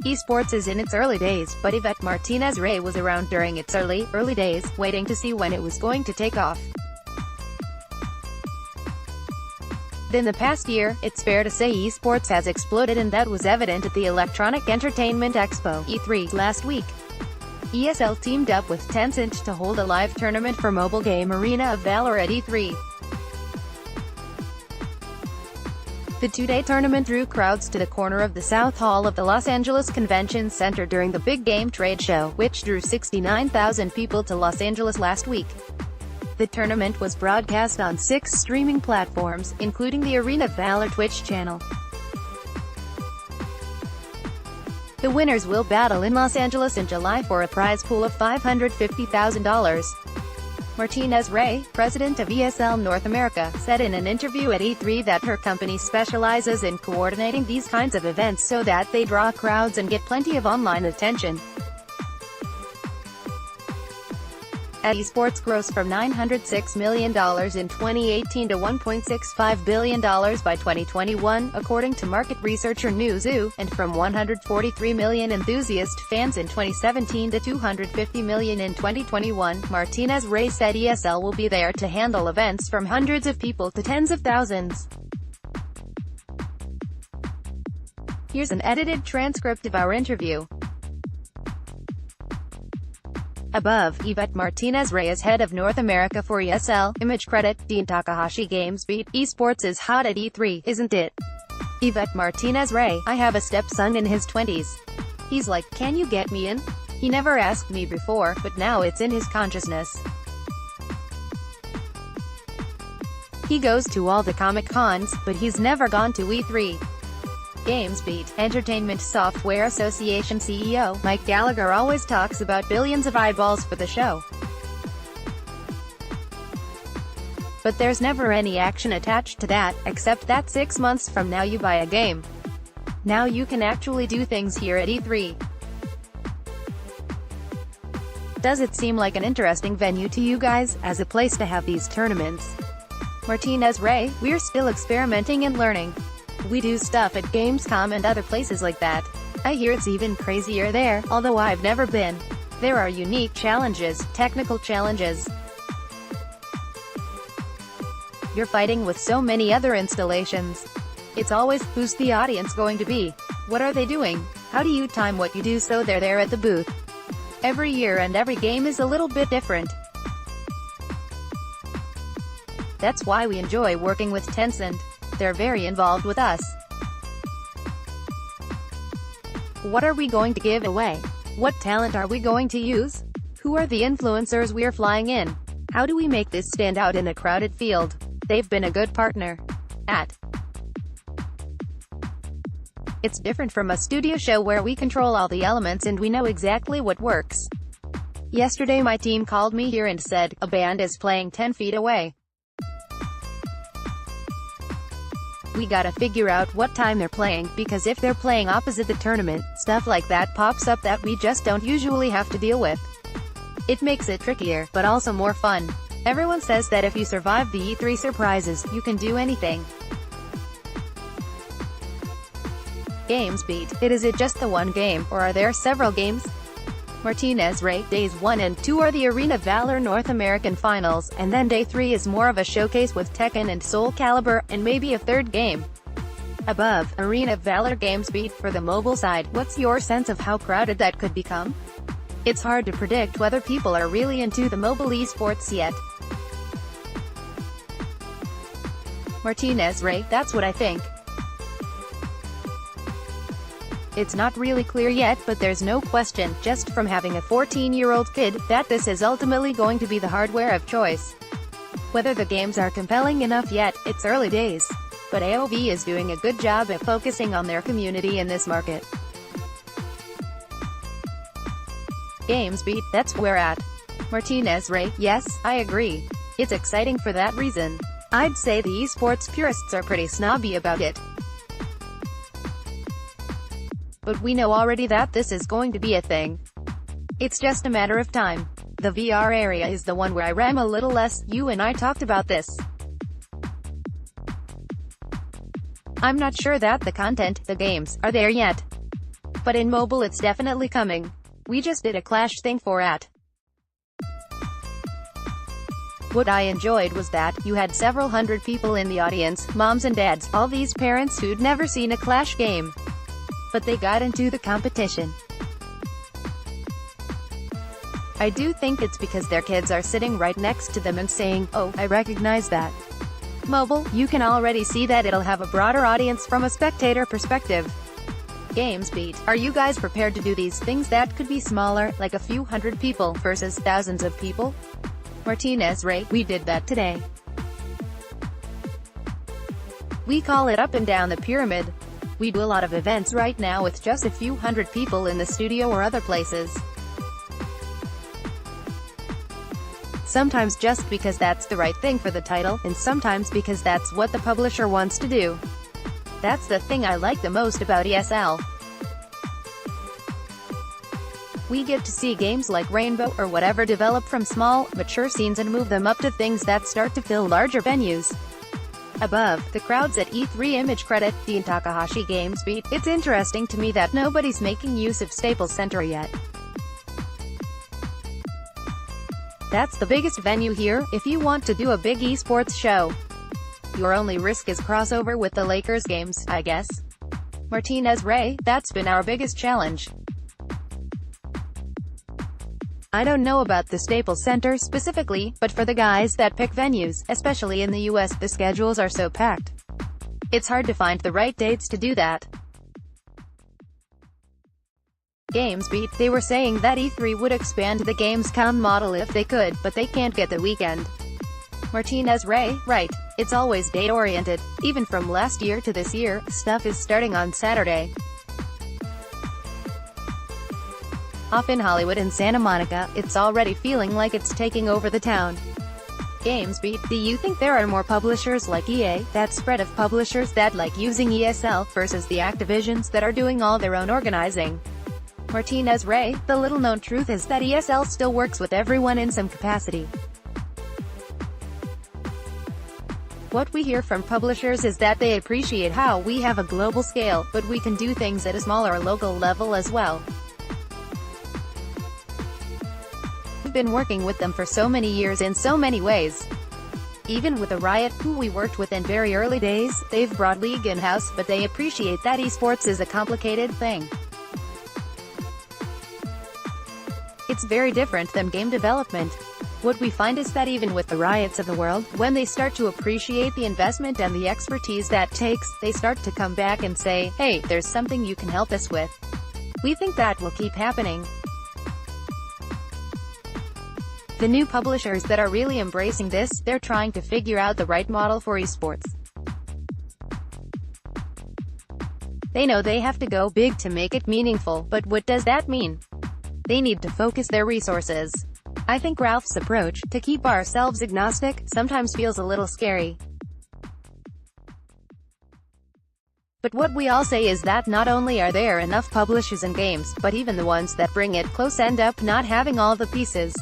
Esports is in its early days, but Yvette Martinez-Rea was around during its early days, waiting to see when it was going to take off. In the past year, it's fair to say esports has exploded, and that was evident at the Electronic Entertainment Expo (E3) last week. ESL teamed up with Tencent to hold a live tournament for mobile game Arena of Valor at E3. The two-day tournament drew crowds to the corner of the South Hall of the Los Angeles Convention Center during the Big Game Trade Show, which drew 69,000 people to Los Angeles last week. The tournament was broadcast on 6 streaming platforms, including the Arena of Valor Twitch channel. The winners will battle in Los Angeles in July for a prize pool of $550,000. Martinez-Rea, president of ESL North America, said in an interview at E3 that her company specializes in coordinating these kinds of events so that they draw crowds and get plenty of online attention. Esports grows from $906 million in 2018 to $1.65 billion by 2021, according to market researcher Newzoo, and from 143 million enthusiast fans in 2017 to 250 million in 2021. Martinez-Rea said ESL will be there to handle events from hundreds of people to tens of thousands. Here's an edited transcript of our interview. Above, Yvette Martinez-Rea is head of North America for ESL. Image credit, Dean Takahashi. Games beat. Esports is hot at E3, isn't it? Yvette Martinez-Rea, I have a stepson in his 20s. He's like, can you get me in? He never asked me before, but now it's in his consciousness. He goes to all the Comic-Cons, but he's never gone to E3. GamesBeat, Entertainment Software Association CEO, Mike Gallagher always talks about billions of eyeballs for the show. But there's never any action attached to that, except that 6 months from now you buy a game. Now you can actually do things here at E3. Does it seem like an interesting venue to you guys, as a place to have these tournaments? Martinez-Rea, we're still experimenting and learning. We do stuff at Gamescom and other places like that. I hear it's even crazier there, although I've never been. There are unique challenges, technical challenges. You're fighting with so many other installations. It's always, who's the audience going to be? What are they doing? How do you time what you do so they're there at the booth? Every year and every game is a little bit different. That's why we enjoy working with Tencent. They're very involved with us. What are we going to give away? What talent are we going to use? Who are the influencers we're flying in? How do we make this stand out in a crowded field? They've been a good partner. It's different from a studio show where we control all the elements and we know exactly what works. Yesterday my team called me here and said, a band is playing 10 feet away. We gotta figure out what time they're playing, because if they're playing opposite the tournament, stuff like that pops up that we just don't usually have to deal with. It makes it trickier, but also more fun. Everyone says that if you survive the E3 surprises, you can do anything. GamesBeat, is it just the one game, or are there several games? Martinez-Rea, Days 1 and 2 are the Arena of Valor North American Finals, and then Day 3 is more of a showcase with Tekken and Soul Calibur, and maybe a third game. Above, Arena of Valor. GamesBeat, for the mobile side, what's your sense of how crowded that could become? It's hard to predict whether people are really into the mobile esports yet. Martinez-Rea, that's what I think. It's not really clear yet, but there's no question, just from having a 14-year-old kid, that this is ultimately going to be the hardware of choice. Whether the games are compelling enough yet, it's early days. But AOV is doing a good job at focusing on their community in this market. GamesBeat, that's where we're at. Martinez-Rea, yes, I agree. It's exciting for that reason. I'd say the esports purists are pretty snobby about it. But we know already that this is going to be a thing. It's just a matter of time. The VR area is the one where I ram a little less. You and I talked about this. I'm not sure that the content, the games, are there yet. But in mobile it's definitely coming. We just did a Clash thing for it. What I enjoyed was that you had several hundred people in the audience, moms and dads, all these parents who'd never seen a Clash game. But they got into the competition. I do think it's because their kids are sitting right next to them and saying, "Oh, I recognize that." Mobile, you can already see that it'll have a broader audience from a spectator perspective. GamesBeat, are you guys prepared to do these things that could be smaller, like a few hundred people, versus thousands of people? Martinez-Rea, we did that today. We call it up and down the pyramid. We do a lot of events right now with just a few hundred people in the studio or other places. Sometimes just because that's the right thing for the title, and sometimes because that's what the publisher wants to do. That's the thing I like the most about ESL. We get to see games like Rainbow or whatever develop from small, mature scenes and move them up to things that start to fill larger venues. Above, the crowds at E3 image credit, Dean Takahashi GamesBeat. It's interesting to me that nobody's making use of Staples Center yet. That's the biggest venue here, if you want to do a big esports show. Your only risk is crossover with the Lakers games, I guess. Martinez-Rea, that's been our biggest challenge. I don't know about the Staples Center specifically, but for the guys that pick venues, especially in the US, the schedules are so packed. It's hard to find the right dates to do that. GamesBeat, they were saying that E3 would expand the Gamescom model if they could, but they can't get the weekend. Martinez-Rea, right. It's always date-oriented. Even from last year to this year, stuff is starting on Saturday. Off in Hollywood and Santa Monica, it's already feeling like it's taking over the town. GamesBeat, do you think there are more publishers like EA, that spread of publishers that like using ESL, versus the Activisions that are doing all their own organizing? Martinez-Rea, the little-known truth is that ESL still works with everyone in some capacity. What we hear from publishers is that they appreciate how we have a global scale, but we can do things at a smaller local level as well. We've been working with them for so many years in so many ways. Even with Riot, who we worked with in very early days, they've brought League in-house, but they appreciate that esports is a complicated thing. It's very different than game development. What we find is that even with the Riots of the world, when they start to appreciate the investment and the expertise that takes, they start to come back and say, "Hey, there's something you can help us with." We think that will keep happening. The new publishers that are really embracing this, they're trying to figure out the right model for esports. They know they have to go big to make it meaningful, but what does that mean? They need to focus their resources. I think Ralph's approach, to keep ourselves agnostic, sometimes feels a little scary. But what we all say is that not only are there enough publishers and games, but even the ones that bring it close end up not having all the pieces.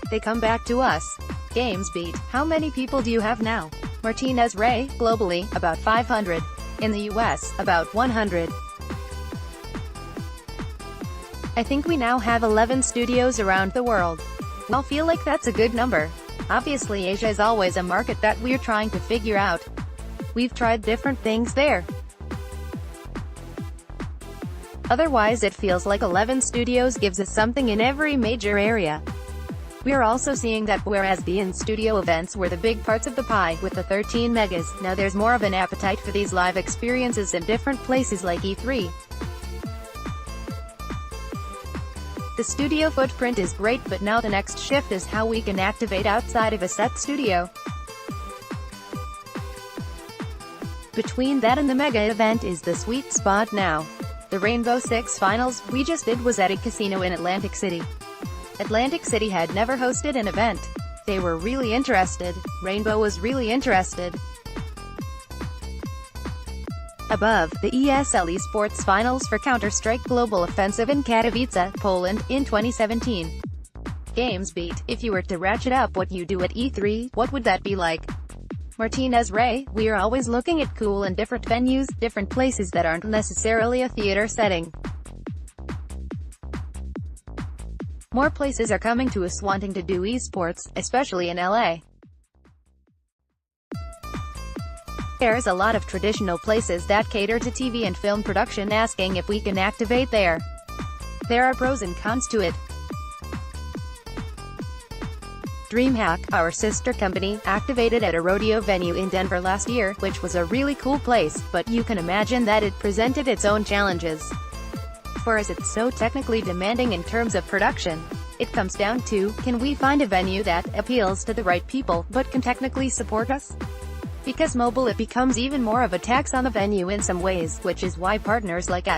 They come back to us. GamesBeat, how many people do you have now? Martinez-Rea, globally, about 500. In the US, about 100. I think we now have 11 studios around the world. We all feel like that's a good number. Obviously Asia is always a market that we're trying to figure out. We've tried different things there. Otherwise it feels like 11 studios gives us something in every major area. We're also seeing that whereas the in-studio events were the big parts of the pie, with the 13 megas, now there's more of an appetite for these live experiences in different places like E3. The studio footprint is great, but now the next shift is how we can activate outside of a set studio. Between that and the mega event is the sweet spot now. The Rainbow Six Finals we just did was at a casino in Atlantic City. Atlantic City had never hosted an event. They were really interested. Rainbow was really interested. Above, the ESL Esports Finals for Counter-Strike Global Offensive in Katowice, Poland, in 2017. GamesBeat, if you were to ratchet up what you do at E3, what would that be like? Martinez-Rea, we are always looking at cool and different venues, different places that aren't necessarily a theater setting. More places are coming to us wanting to do esports, especially in LA. There's a lot of traditional places that cater to TV and film production asking if we can activate there. There are pros and cons to it. DreamHack, our sister company, activated at a rodeo venue in Denver last year, which was a really cool place, but you can imagine that it presented its own challenges. For as it's so technically demanding in terms of production, it comes down to, can we find a venue that appeals to the right people, but can technically support us? Because mobile it becomes even more of a tax on the venue in some ways, which is why partners like